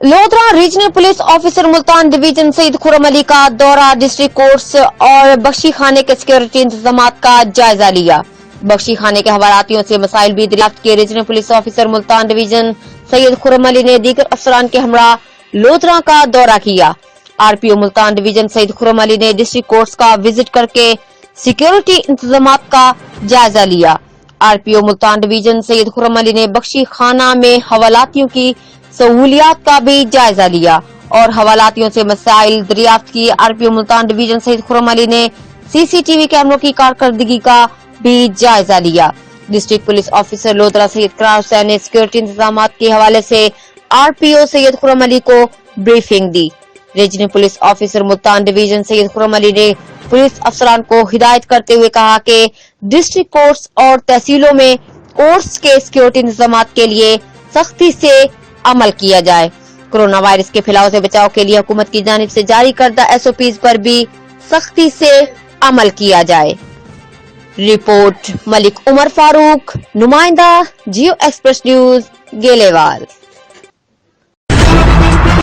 Lodhra regional police officer Multan division Saeed Khurram Ali का दौरा, district courts और बख्शी खाने के सिक्योरिटी इंतजाम का जायजा लिया। बख्शी खाने के हवालातियों से मसाइल भी दरियाफ्त किए। Regional police officer Multan division Saeed Khurram Ali ने दीगर अफसरान के हमरा लोधरा का दौरा किया। आरपीओ मुल्तान डिवीजन सईद खुर्रम अली ने डिस्ट्रिक्ट कोर्ट्स का विजिट करके सिक्योरिटी इंतजाम का जायजा लिया। आरपीओ मुल्तान डिवीजन सईद खुर्रम अली ने बख्शी खाना में हवालातियों की सहूलियात का भी जायजा लिया और हवालातियों से मसाइल दरियाफ्त की। आरपीओ मुल्तान डिवीजन सईद खुर्रम अली ने सीसीटीवी कैमरों की कारकर्दगी का भी जायजा लिया। District police officer Lodhran Syed Iqrar Hussain ने सिक्योरिटी इंतजाम के हवाले से आरपीओ सैयद खुर्रम अली को ब्रीफिंग दी। Regional police officer Multan division Syed Khurram Ali ने पुलिस अफसरान को हिदायत करते हुए कहा कि डिस्ट्रिक्ट कोर्ट्स और तहसीलों में कोर्ट्स के सिक्योरिटी इंतजाम के लिए सख्ती से अमल किया जाए। कोरोना वायरस के फैलाव से बचाव के लिए हुकूमत की जानिब से जारी करदा एसओपीज पर भी सख्ती से अमल किया जाए। रिपोर्ट मलिक उमर फारूक, नुमाइंदा जियो एक्सप्रेस न्यूज, गेलेवाल।